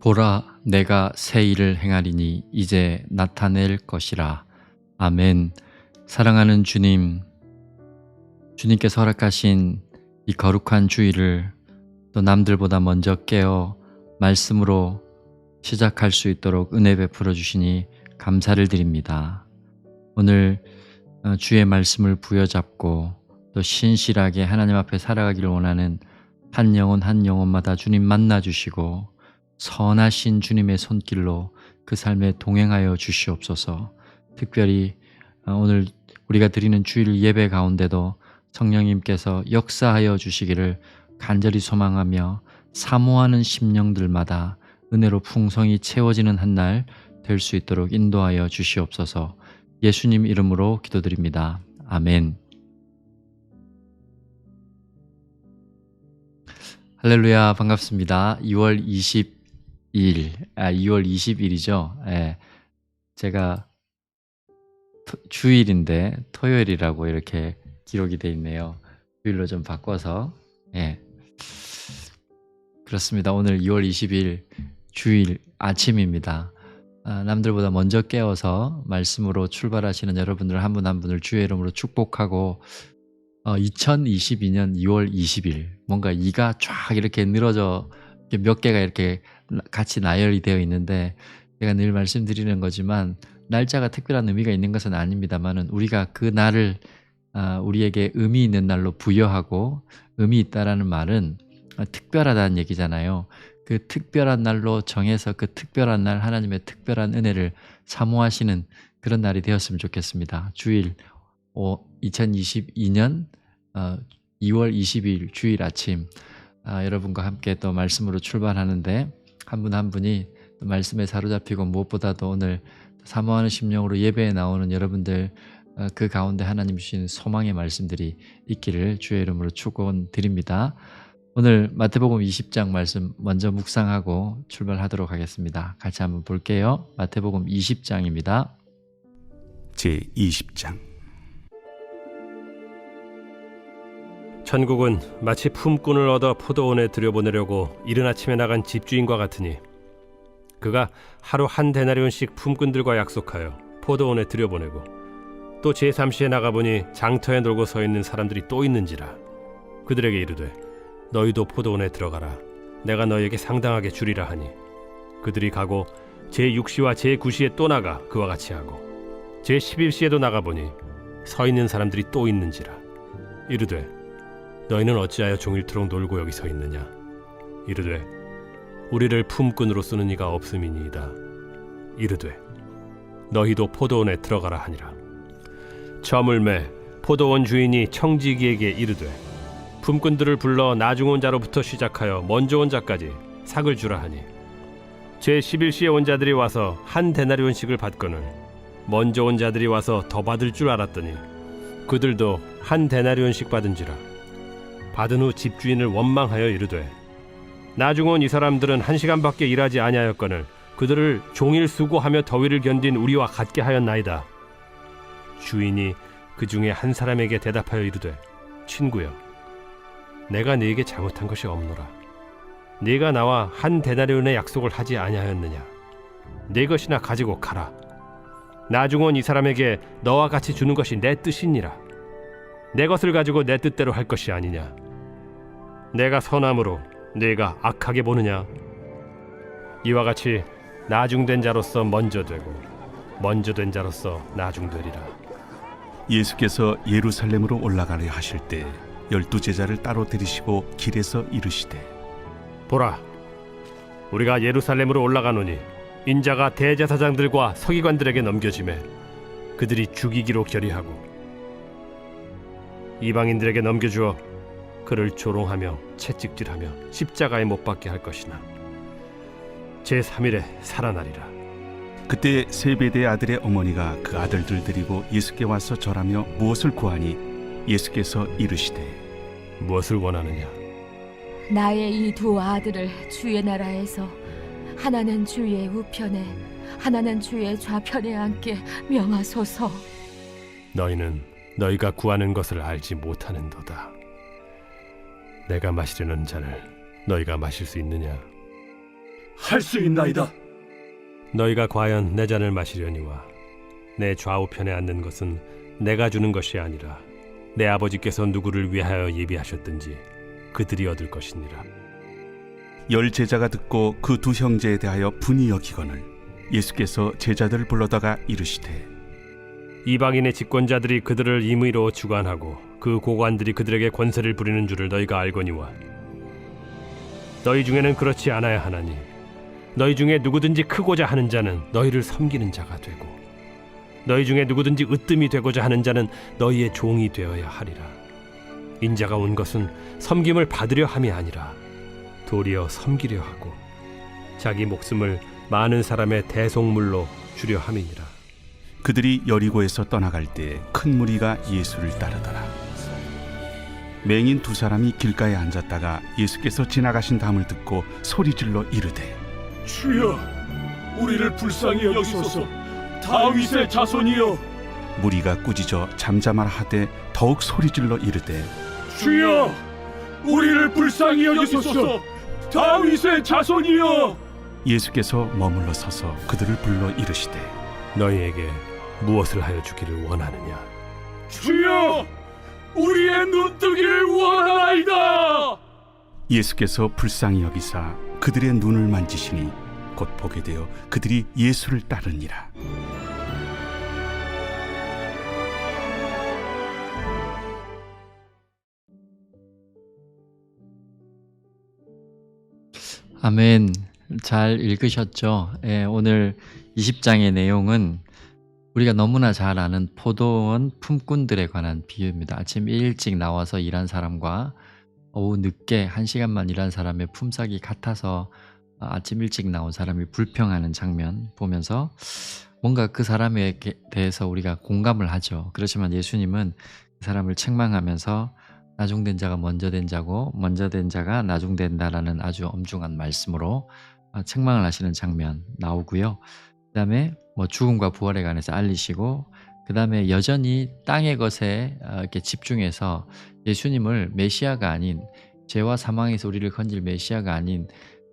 보라, 내가 새 일을 행하리니 이제 나타낼 것이라. 아멘. 사랑하는 주님, 주님께서 허락하신 이 거룩한 주일을 또 남들보다 먼저 깨어 말씀으로 시작할 수 있도록 은혜 베풀어 주시니 감사를 드립니다. 오늘 주의 말씀을 부여잡고 또 신실하게 하나님 앞에 살아가기를 원하는 한 영혼 한 영혼마다 주님 만나 주시고 선하신 주님의 손길로 그 삶에 동행하여 주시옵소서. 특별히 오늘 우리가 드리는 주일 예배 가운데도 성령님께서 역사하여 주시기를 간절히 소망하며 사모하는 심령들마다 은혜로 풍성히 채워지는 한 날 될 수 있도록 인도하여 주시옵소서. 예수님 이름으로 기도드립니다. 아멘. 할렐루야, 반갑습니다. 2월 20일이죠. 예, 제가 주일인데 토요일이라고 이렇게 기록이 되어 있네요. 주일로 좀 바꿔서. 예, 그렇습니다. 오늘 2월 20일 주일 아침입니다. 남들보다 먼저 깨어서 말씀으로 출발하시는 여러분들 한 분 한 분을 주의 이름으로 축복하고 2022년 2월 20일 뭔가 이가 쫙 이렇게 늘어져 몇 개가 이렇게 같이 나열이 되어 있는데, 제가 늘 말씀드리는 거지만 날짜가 특별한 의미가 있는 것은 아닙니다만은 우리가 그 날을 우리에게 의미 있는 날로 부여하고, 의미 있다라는 말은 특별하다는 얘기잖아요. 그 특별한 날로 정해서 그 특별한 날 하나님의 특별한 은혜를 사모하시는 그런 날이 되었으면 좋겠습니다. 주일 2022년 2월 20일 주일 아침 여러분과 함께 또 말씀으로 출발하는데, 한 분 한 분이 또 말씀에 사로잡히고 무엇보다도 오늘 사모하는 심령으로 예배에 나오는 여러분들 그 가운데 하나님 주신 소망의 말씀들이 있기를 주의 이름으로 축원드립니다. 오늘 마태복음 20장 말씀 먼저 묵상하고 출발하도록 하겠습니다. 같이 한번 볼게요. 마태복음 20장입니다. 제20장. 천국은 마치 품꾼을 얻어 포도원에 들여보내려고 이른 아침에 나간 집주인과 같으니, 그가 하루 한 데나리온씩 품꾼들과 약속하여 포도원에 들여보내고 또 제3시에 나가보니 장터에 놀고 서 있는 사람들이 또 있는지라. 그들에게 이르되 너희도 포도원에 들어가라. 내가 너희에게 상당하게 주리라 하니, 그들이 가고 제6시와 제9시에 또 나가 그와 같이 하고 제11시에도 나가보니 서 있는 사람들이 또 있는지라. 이르되 너희는 어찌하여 종일토록 놀고 여기 서 있느냐. 이르되 우리를 품꾼으로 쓰는 이가 없음이니이다. 이르되 너희도 포도원에 들어가라 하니라. 저물매 포도원 주인이 청지기에게 이르되 품꾼들을 불러 나중 온 자로부터 시작하여 먼저 온 자까지 삭을 주라 하니, 제11시에 온 자들이 와서 한 데나리온씩을 받거늘 먼저 온 자들이 와서 더 받을 줄 알았더니 그들도 한 데나리온씩 받은지라. 받은 후 집주인을 원망하여 이르되 나중 온 이 사람들은 1시간밖에 일하지 아니하였거늘 그들을 종일 수고하며 더위를 견딘 우리와 같게 하였나이다. 주인이 그 중에 한 사람에게 대답하여 이르되 친구여, 내가 네게 잘못한 것이 없노라. 네가 나와 한 데나리온의 약속을 하지 아니하였느냐. 네 것이나 가지고 가라. 나중 온 이 사람에게 너와 같이 주는 것이 내 뜻이니라. 내 것을 가지고 내 뜻대로 할 것이 아니냐. 내가 선함으로 네가 악하게 보느냐. 이와 같이 나중된 자로서 먼저 되고 먼저 된 자로서 나중되리라. 예수께서 예루살렘으로 올라가려 하실 때 12 제자를 따로 들이시고 길에서 이르시되 보라, 우리가 예루살렘으로 올라가노니 인자가 대제사장들과 서기관들에게 넘겨지매 그들이 죽이기로 결의하고 이방인들에게 넘겨주어 그를 조롱하며 채찍질하며 십자가에 못 박게 할 것이나 제3일에 살아나리라. 그때 세베대의 아들의 어머니가 그 아들들 데리고 예수께 와서 절하며 무엇을 구하니, 예수께서 이르시되 무엇을 원하느냐. 나의 이 두 아들을 주의 나라에서 하나는 주의 우편에 하나는 주의 좌편에 앉게 명하소서. 너희는 너희가 구하는 것을 알지 못하는도다. 내가 마시려는 잔을 너희가 마실 수 있느냐? 할 수 있나이다. 너희가 과연 내 잔을 마시려니와 내 좌우편에 앉는 것은 내가 주는 것이 아니라 내 아버지께서 누구를 위하여 예비하셨든지 그들이 얻을 것이니라. 열 제자가 듣고 그 두 형제에 대하여 분이 여기거늘 예수께서 제자들을 불러다가 이르시되 이방인의 집권자들이 그들을 임의로 주관하고 그 고관들이 그들에게 권세를 부리는 줄을 너희가 알거니와 너희 중에는 그렇지 않아야 하나니 너희 중에 누구든지 크고자 하는 자는 너희를 섬기는 자가 되고 너희 중에 누구든지 으뜸이 되고자 하는 자는 너희의 종이 되어야 하리라. 인자가 온 것은 섬김을 받으려 함이 아니라 도리어 섬기려 하고 자기 목숨을 많은 사람의 대속물로 주려 함이니라. 그들이 여리고에서 떠나갈 때 큰 무리가 예수를 따르더라. 맹인 두 사람이 길가에 앉았다가 예수께서 지나가신 담을 듣고 소리질러 이르되 주여, 우리를 불쌍히 여기소서. 다윗의 자손이여. 무리가 꾸짖어 잠잠하라 하되 더욱 소리질러 이르되 주여, 우리를 불쌍히 여기소서. 다윗의 자손이여. 예수께서 머물러 서서 그들을 불러 이르시되 너희에게 무엇을 하여 주기를 원하느냐? 주여, 우리의 눈뜨기를 원하나이다. 예수께서 불쌍히 여기사 그들의 눈을 만지시니 곧 보게 되어 그들이 예수를 따르니라. 아멘. 잘 읽으셨죠? 예, 오늘 20장의 내용은 우리가 너무나 잘 아는 포도원 품꾼들에 관한 비유입니다. 아침 일찍 나와서 일한 사람과 오후 늦게 1시간만 일한 사람의 품삯이 같아서 아침 일찍 나온 사람이 불평하는 장면 보면서 뭔가 그 사람에 대해서 우리가 공감을 하죠. 그렇지만 예수님은 그 사람을 책망하면서 나중된 자가 먼저 된 자고 먼저 된 자가 나중된다라는 아주 엄중한 말씀으로 책망을 하시는 장면 나오고요. 그 다음에 죽음과 부활에 관해서 알리시고 그 다음에 여전히 땅의 것에 이렇게 집중해서 예수님을 메시아가 아닌 죄와 사망에서 우리를 건질 메시아가 아닌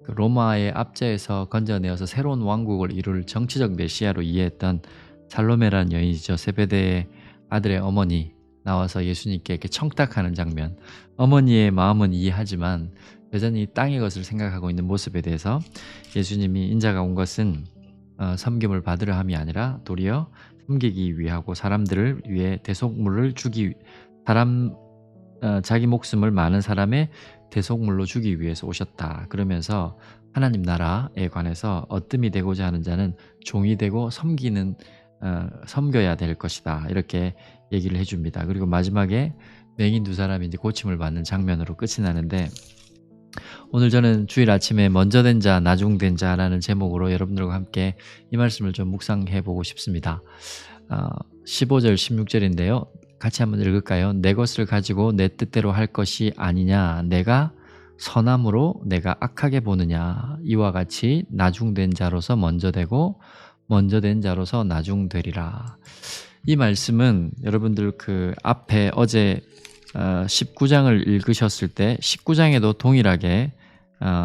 그 로마의 압제에서 건져내어서 새로운 왕국을 이룰 정치적 메시아로 이해했던 살로메라는 여인이죠. 세베대의 아들의 어머니 나와서 예수님께 이렇게 청탁하는 장면. 어머니의 마음은 이해하지만 여전히 땅의 것을 생각하고 있는 모습에 대해서 예수님이 인자가 온 것은 섬김을 받으려 함이 아니라 도리어 섬기기 위하고 사람들을 위해 대속물을 주기 자기 목숨을 많은 사람의 대속물로 주기 위해서 오셨다. 그러면서 하나님 나라에 관해서 어뜸이 되고자 하는 자는 종이 되고 섬겨야 될 것이다. 이렇게 얘기를 해줍니다. 그리고 마지막에 맹인 두 사람이 이제 고침을 받는 장면으로 끝이 나는데 오늘 저는 주일 아침에 먼저 된 자, 나중된 자라는 제목으로 여러분들과 함께 이 말씀을 좀 묵상해 보고 싶습니다. 15절, 16절인데요. 같이 한번 읽을까요? 내 것을 가지고 내 뜻대로 할 것이 아니냐? 내가 선함으로 내가 악하게 보느냐? 이와 같이 나중된 자로서 먼저 되고 먼저 된 자로서 나중되리라. 이 말씀은 여러분들 그 앞에 어제 19장을 읽으셨을 때 19장에도 동일하게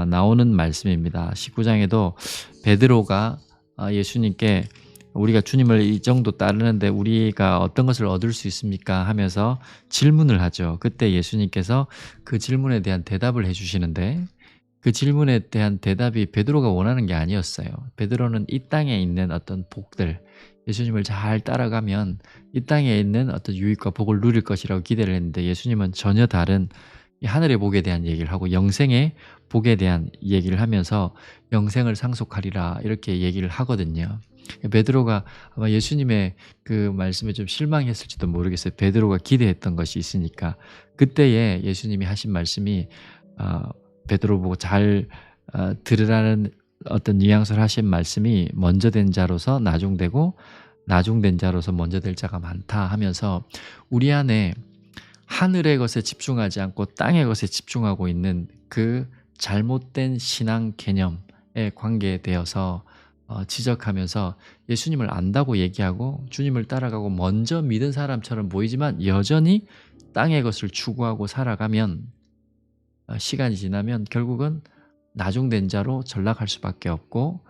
나오는 말씀입니다. 19장에도 베드로가 예수님께 우리가 주님을 이 정도 따르는데 우리가 어떤 것을 얻을 수 있습니까? 하면서 질문을 하죠. 그때 예수님께서 그 질문에 대한 대답을 해주시는데 그 질문에 대한 대답이 베드로가 원하는 게 아니었어요. 베드로는 이 땅에 있는 어떤 복들, 예수님을 잘 따라가면 이 땅에 있는 어떤 유익과 복을 누릴 것이라고 기대를 했는데 예수님은 전혀 다른 이 하늘의 복에 대한 얘기를 하고 영생의 복에 대한 얘기를 하면서 영생을 상속하리라 이렇게 얘기를 하거든요. 베드로가 아마 예수님의 그 말씀에 좀 실망했을지도 모르겠어요. 베드로가 기대했던 것이 있으니까. 그때에 예수님이 하신 말씀이 베드로 보고 잘 들으라는 어떤 뉘앙스를 하신 말씀이 먼저 된 자로서 나중되고 나중된 자로서 먼저 될 자가 많다 하면서 우리 안에 하늘의 것에 집중하지 않고 땅의 것에 집중하고 있는 그 잘못된 신앙 개념에 관계되어서 지적하면서 예수님을 안다고 얘기하고 주님을 따라가고 먼저 믿은 사람처럼 보이지만 여전히 땅의 것을 추구하고 살아가면 시간이 지나면 결국은 나중된 자로 전락할 수밖에 없고,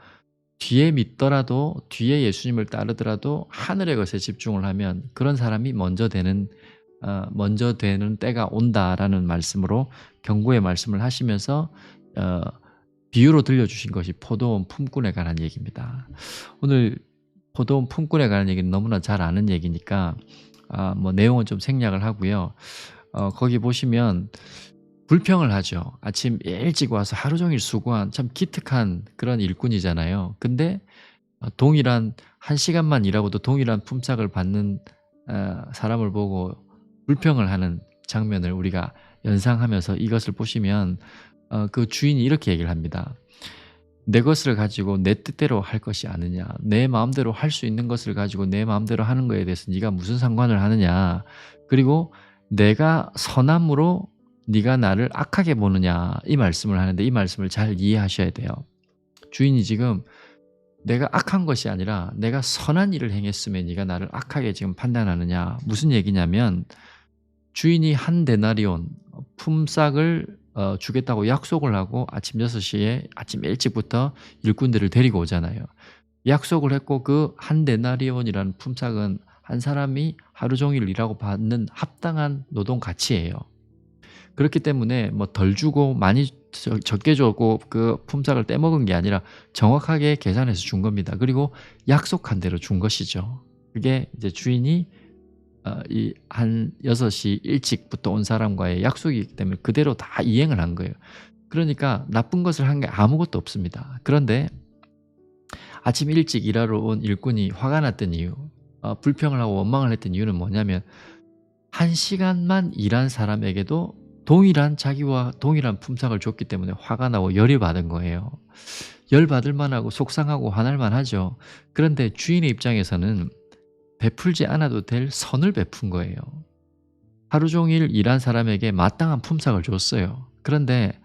뒤에 믿더라도, 뒤에 예수님을 따르더라도 하늘의 것에 집중을 하면 그런 사람이 먼저 되는 때가 온다라는 말씀으로 경고의 말씀을 하시면서 비유로 들려주신 것이 포도원 품꾼에 관한 얘기입니다. 오늘 포도원 품꾼에 관한 얘기는 너무나 잘 아는 얘기니까 내용은 좀 생략을 하고요. 거기 보시면 불평을 하죠. 아침 일찍 와서 하루 종일 수고한 참 기특한 그런 일꾼이잖아요. 근데 동일한 1시간만 일하고도 동일한 품삯을 받는 사람을 보고 불평을 하는 장면을 우리가 연상하면서 이것을 보시면 그 주인이 이렇게 얘기를 합니다. 내 것을 가지고 내 뜻대로 할 것이 아니냐. 내 마음대로 할 수 있는 것을 가지고 내 마음대로 하는 거에 대해서 네가 무슨 상관을 하느냐. 그리고 내가 선함으로 네가 나를 악하게 보느냐. 이 말씀을 하는데 이 말씀을 잘 이해하셔야 돼요. 주인이 지금 내가 악한 것이 아니라 내가 선한 일을 행했으면 네가 나를 악하게 지금 판단하느냐. 무슨 얘기냐면 주인이 한 데나리온 품삯을 주겠다고 약속을 하고 아침 6시에 아침 일찍부터 일꾼들을 데리고 오잖아요. 약속을 했고 그 한 데나리온이라는 품삯은 한 사람이 하루 종일 일하고 받는 합당한 노동 가치예요. 그렇기 때문에 덜 주고 많이 적게 주고 그 품삯을 떼먹은 게 아니라 정확하게 계산해서 준 겁니다. 그리고 약속한 대로 준 것이죠. 그게 이제 주인이 이 한 6시 일찍부터 온 사람과의 약속이기 때문에 그대로 다 이행을 한 거예요. 그러니까 나쁜 것을 한 게 아무것도 없습니다. 그런데 아침 일찍 일하러 온 일꾼이 화가 났던 이유, 불평을 하고 원망을 했던 이유는 뭐냐면 1시간만 일한 사람에게도 자기와 동일한 품삯을 줬기 때문에 화가 나고 열이 받은 거예요. 열 받을 만하고 속상하고 화날 만하죠. 그런데 주인의 입장에서는 베풀지 않아도 될 선을 베푼 거예요. 하루 종일 일한 사람에게 마땅한 품삯을 줬어요. 그런데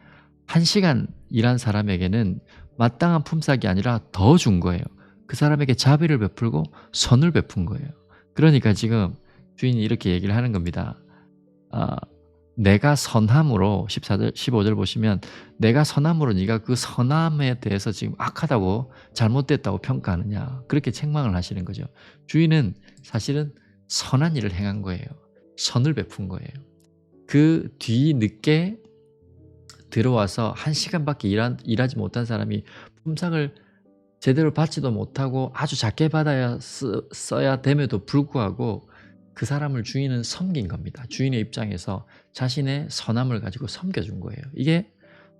1시간 일한 사람에게는 마땅한 품삯이 아니라 더 준 거예요. 그 사람에게 자비를 베풀고 선을 베푼 거예요. 그러니까 지금 주인이 이렇게 얘기를 하는 겁니다. 내가 선함으로 15절 보시면 내가 선함으로 네가 그 선함에 대해서 지금 악하다고 잘못됐다고 평가하느냐. 그렇게 책망을 하시는 거죠. 주인은 사실은 선한 일을 행한 거예요. 선을 베푼 거예요. 그 뒤늦게 들어와서 1시간밖에 일하지 못한 사람이 품삯을 제대로 받지도 못하고 아주 작게 써야 됨에도 불구하고 그 사람을 주인은 섬긴 겁니다. 주인의 입장에서 자신의 선함을 가지고 섬겨준 거예요. 이게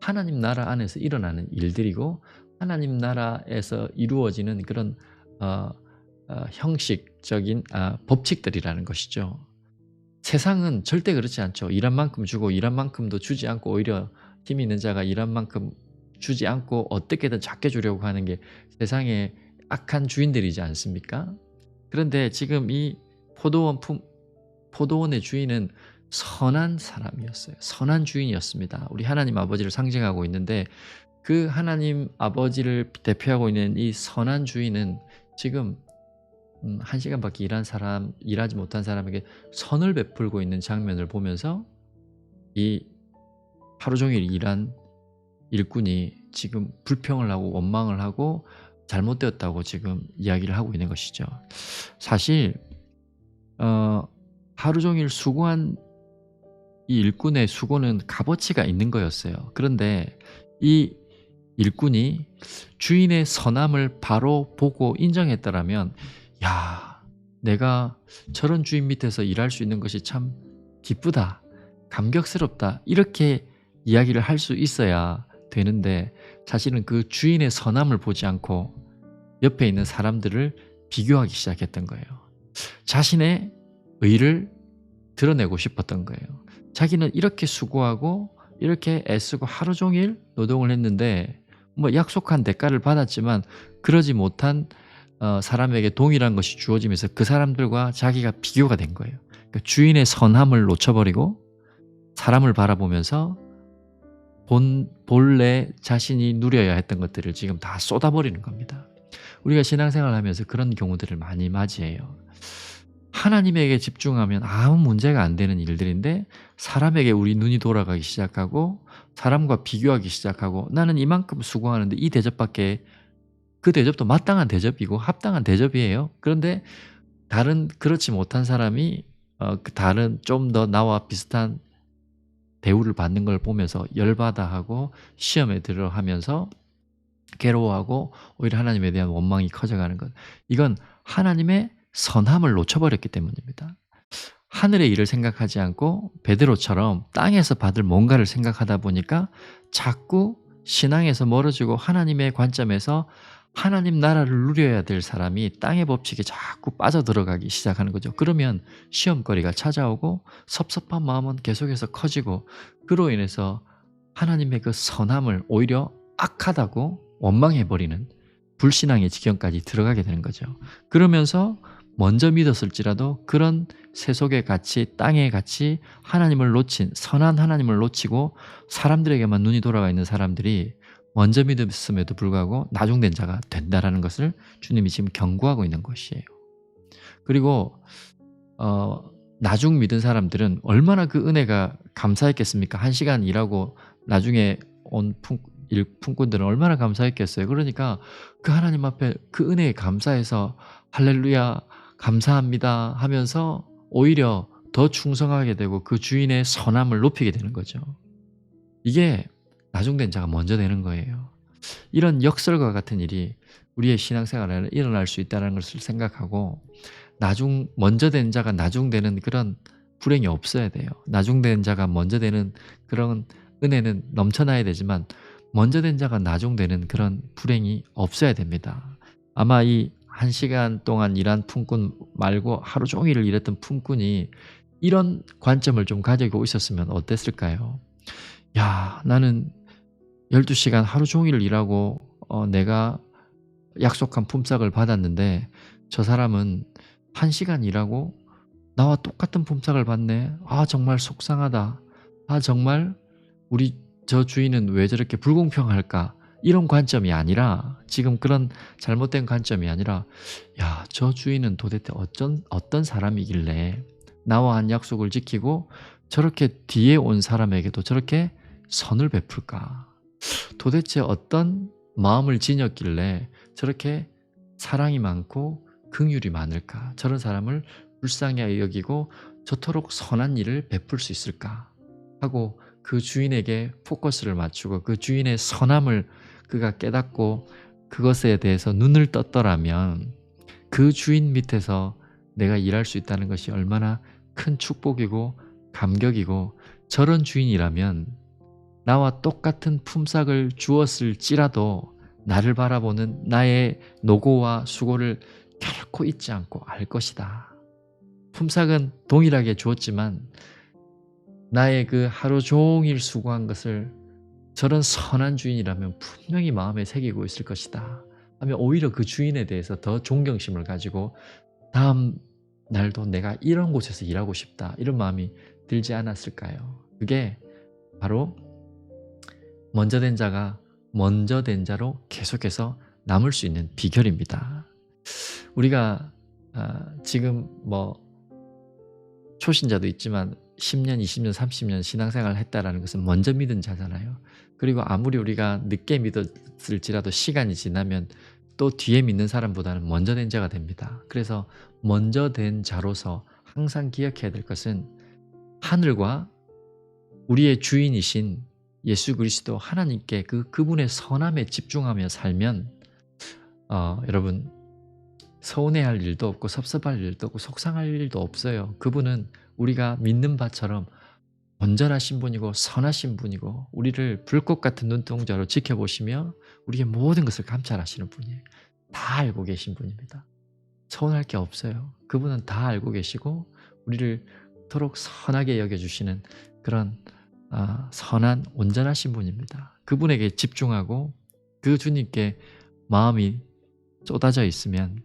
하나님 나라 안에서 일어나는 일들이고 하나님 나라에서 이루어지는 그런 형식적인 법칙들이라는 것이죠. 세상은 절대 그렇지 않죠. 일한 만큼 주고 일한 만큼도 주지 않고 오히려 힘 있는 자가 일한 만큼 주지 않고 어떻게든 작게 주려고 하는 게 세상의 악한 주인들이지 않습니까? 그런데 지금 이 포도원의 주인은 선한 사람이었어요. 선한 주인이었습니다. 우리 하나님 아버지를 상징하고 있는데 그 하나님 아버지를 대표하고 있는 이 선한 주인은 지금 1시간밖에 일하지 못한 사람에게 선을 베풀고 있는 장면을 보면서 이 하루 종일 일한 일꾼이 지금 불평을 하고 원망을 하고 잘못되었다고 지금 이야기를 하고 있는 것이죠. 사실 하루 종일 수고한 이 일꾼의 수고는 값어치가 있는 거였어요. 그런데 이 일꾼이 주인의 선함을 바로 보고 인정했더라면 야, 내가 저런 주인 밑에서 일할 수 있는 것이 참 기쁘다, 감격스럽다 이렇게 이야기를 할 수 있어야 되는데 사실은 그 주인의 선함을 보지 않고 옆에 있는 사람들을 비교하기 시작했던 거예요. 자신의 의를 드러내고 싶었던 거예요. 자기는 이렇게 수고하고 이렇게 애쓰고 하루 종일 노동을 했는데 약속한 대가를 받았지만 그러지 못한 사람에게 동일한 것이 주어지면서 그 사람들과 자기가 비교가 된 거예요. 그러니까 주인의 선함을 놓쳐버리고 사람을 바라보면서 본래 자신이 누려야 했던 것들을 지금 다 쏟아버리는 겁니다. 우리가 신앙생활을 하면서 그런 경우들을 많이 맞이해요. 하나님에게 집중하면 아무 문제가 안 되는 일들인데 사람에게 우리 눈이 돌아가기 시작하고 사람과 비교하기 시작하고 나는 이만큼 수고하는데 이 대접밖에 그 대접도 마땅한 대접이고 합당한 대접이에요. 그런데 다른 그렇지 못한 사람이 그 다른 좀 더 나와 비슷한 대우를 받는 걸 보면서 열받아 하고 시험에 들어 하면서 괴로워하고 오히려 하나님에 대한 원망이 커져가는 것. 이건 하나님의 선함을 놓쳐버렸기 때문입니다. 하늘의 일을 생각하지 않고 베드로처럼 땅에서 받을 뭔가를 생각하다 보니까 자꾸 신앙에서 멀어지고 하나님의 관점에서 하나님 나라를 누려야 될 사람이 땅의 법칙에 자꾸 빠져들어가기 시작하는 거죠. 그러면 시험거리가 찾아오고 섭섭한 마음은 계속해서 커지고 그로 인해서 하나님의 그 선함을 오히려 악하다고 원망해버리는 불신앙의 지경까지 들어가게 되는 거죠. 그러면서 먼저 믿었을지라도 그런 세속의 가치, 땅의 가치, 하나님을 놓친 선한 하나님을 놓치고 사람들에게만 눈이 돌아가 있는 사람들이 먼저 믿었음에도 불구하고 나중된 자가 된다라는 것을 주님이 지금 경고하고 있는 것이에요. 그리고 나중 믿은 사람들은 얼마나 그 은혜가 감사했겠습니까? 1시간 일하고 나중에 온 품꾼들은 얼마나 감사했겠어요. 그러니까 그 하나님 앞에 그 은혜에 감사해서 할렐루야 감사합니다 하면서 오히려 더 충성하게 되고 그 주인의 선함을 높이게 되는 거죠. 이게 나중된 자가 먼저 되는 거예요. 이런 역설과 같은 일이 우리의 신앙생활에 일어날 수 있다는 것을 생각하고 먼저 된 자가 나중되는 그런 불행이 없어야 돼요. 나중된 자가 먼저 되는 그런 은혜는 넘쳐나야 되지만 먼저 된 자가 나중되는 그런 불행이 없어야 됩니다. 아마 이 1시간 동안 일한 품꾼 말고 하루 종일 일했던 품꾼이 이런 관점을 좀 가지고 있었으면 어땠을까요? 야, 나는 12시간 하루 종일 일하고 내가 약속한 품삯을 받았는데 저 사람은 1시간 일하고 나와 똑같은 품삯을 받네. 아, 정말 속상하다. 아, 정말 우리 저 주인은 왜 저렇게 불공평할까? 이런 관점이 아니라 지금 그런 잘못된 관점이 아니라 야, 저 주인은 도대체 어떤 사람이길래 나와 한 약속을 지키고 저렇게 뒤에 온 사람에게도 저렇게 선을 베풀까? 도대체 어떤 마음을 지녔길래 저렇게 사랑이 많고 긍휼이 많을까? 저런 사람을 불쌍히 여기고 저토록 선한 일을 베풀 수 있을까? 하고 그 주인에게 포커스를 맞추고 그 주인의 선함을 그가 깨닫고 그것에 대해서 눈을 떴더라면 그 주인 밑에서 내가 일할 수 있다는 것이 얼마나 큰 축복이고 감격이고 저런 주인이라면 나와 똑같은 품삯을 주었을지라도 나를 바라보는 나의 노고와 수고를 결코 잊지 않고 알 것이다. 품삯은 동일하게 주었지만 나의 그 하루 종일 수고한 것을 저런 선한 주인이라면 분명히 마음에 새기고 있을 것이다 하며 오히려 그 주인에 대해서 더 존경심을 가지고 다음 날도 내가 이런 곳에서 일하고 싶다 이런 마음이 들지 않았을까요? 그게 바로 먼저 된 자가 먼저 된 자로 계속해서 남을 수 있는 비결입니다. 우리가 지금 초신자도 있지만 10년, 20년, 30년 신앙생활을 했다라는 것은 먼저 믿은 자잖아요. 그리고 아무리 우리가 늦게 믿었을지라도 시간이 지나면 또 뒤에 믿는 사람보다는 먼저 된 자가 됩니다. 그래서 먼저 된 자로서 항상 기억해야 될 것은 하늘과 우리의 주인이신 예수 그리스도 하나님께 그분의 선함에 집중하며 살면 여러분 서운해할 일도 없고 섭섭할 일도 없고 속상할 일도 없어요. 그분은 우리가 믿는 바처럼 온전하신 분이고 선하신 분이고 우리를 불꽃 같은 눈동자로 지켜보시며 우리의 모든 것을 감찰하시는 분이에요. 다 알고 계신 분입니다. 서운할 게 없어요. 그분은 다 알고 계시고 우리를 그토록 선하게 여겨주시는 그런 선한 온전하신 분입니다. 그분에게 집중하고 그 주님께 마음이 쏟아져 있으면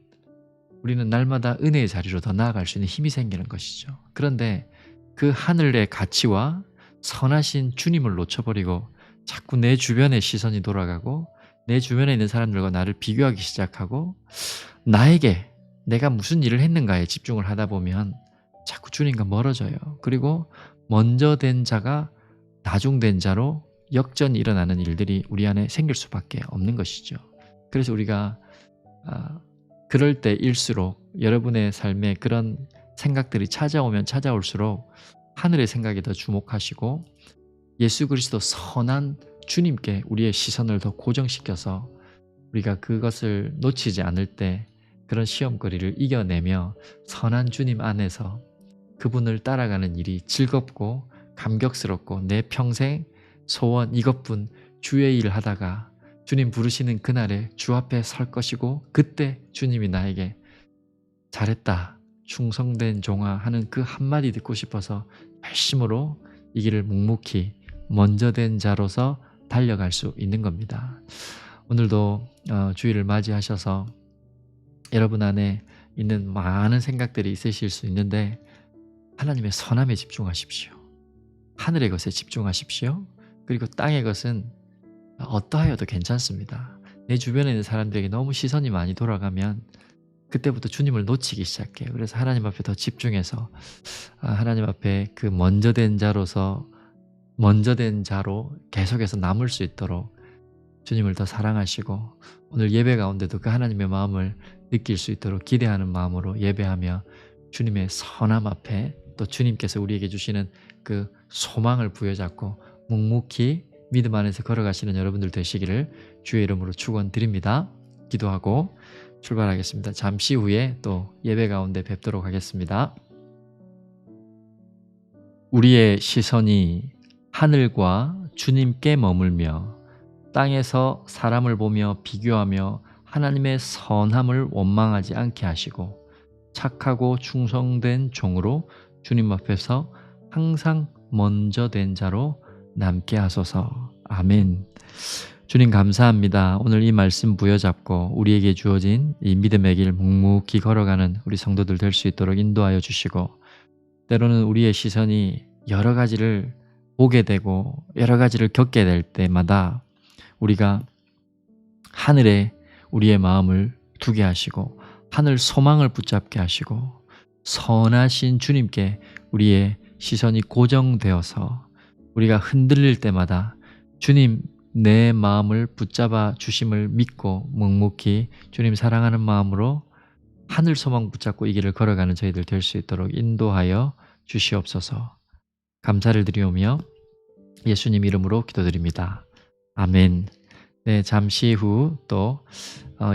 우리는 날마다 은혜의 자리로 더 나아갈 수 있는 힘이 생기는 것이죠. 그런데 그 하늘의 가치와 선하신 주님을 놓쳐버리고 자꾸 내 주변에 시선이 돌아가고 내 주변에 있는 사람들과 나를 비교하기 시작하고 나에게 내가 무슨 일을 했는가에 집중을 하다 보면 자꾸 주님과 멀어져요. 그리고 먼저 된 자가 나중된 자로 역전이 일어나는 일들이 우리 안에 생길 수밖에 없는 것이죠. 그래서 우리가 그럴 때일수록 여러분의 삶에 그런 생각들이 찾아오면 찾아올수록 하늘의 생각에 더 주목하시고 예수 그리스도 선한 주님께 우리의 시선을 더 고정시켜서 우리가 그것을 놓치지 않을 때 그런 시험거리를 이겨내며 선한 주님 안에서 그분을 따라가는 일이 즐겁고 감격스럽고 내 평생 소원 이것뿐 주의 일을 하다가 주님 부르시는 그날에 주 앞에 설 것이고 그때 주님이 나에게 잘했다 충성된 종아 하는 그 한마디 듣고 싶어서 열심으로 이 길을 묵묵히 먼저 된 자로서 달려갈 수 있는 겁니다. 오늘도 주일을 맞이하셔서 여러분 안에 있는 많은 생각들이 있으실 수 있는데 하나님의 선함에 집중하십시오. 하늘의 것에 집중하십시오. 그리고 땅의 것은 어떠하여도 괜찮습니다. 내 주변에 있는 사람들에게 너무 시선이 많이 돌아가면 그때부터 주님을 놓치기 시작해요. 그래서 하나님 앞에 더 집중해서 하나님 앞에 그 먼저 된 자로 계속해서 남을 수 있도록 주님을 더 사랑하시고 오늘 예배 가운데도 그 하나님의 마음을 느낄 수 있도록 기대하는 마음으로 예배하며 주님의 선함 앞에 또 주님께서 우리에게 주시는 그 소망을 부여잡고 묵묵히 믿음 안에서 걸어가시는 여러분들 되시기를 주의 이름으로 축원드립니다. 기도하고 출발하겠습니다. 잠시 후에 또 예배 가운데 뵙도록 하겠습니다. 우리의 시선이 하늘과 주님께 머물며 땅에서 사람을 보며 비교하며 하나님의 선함을 원망하지 않게 하시고 착하고 충성된 종으로 주님 앞에서 항상 먼저 된 자로 남게 하소서. 아멘. 주님 감사합니다. 오늘 이 말씀 부여잡고 우리에게 주어진 이 믿음의 길 묵묵히 걸어가는 우리 성도들 될 수 있도록 인도하여 주시고 때로는 우리의 시선이 여러 가지를 보게 되고 여러 가지를 겪게 될 때마다 우리가 하늘에 우리의 마음을 두게 하시고 하늘 소망을 붙잡게 하시고 선하신 주님께 우리의 시선이 고정되어서 우리가 흔들릴 때마다 주님 내 마음을 붙잡아 주심을 믿고 묵묵히 주님 사랑하는 마음으로 하늘 소망 붙잡고 이 길을 걸어가는 저희들 될 수 있도록 인도하여 주시옵소서. 감사를 드리오며 예수님 이름으로 기도드립니다. 아멘. 네, 잠시 후 또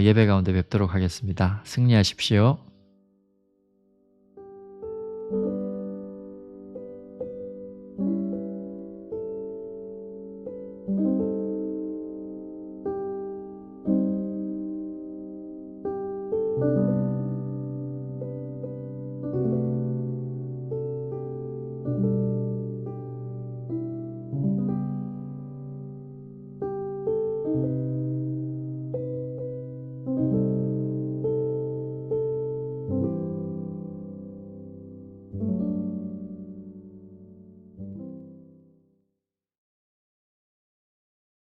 예배 가운데 뵙도록 하겠습니다. 승리하십시오.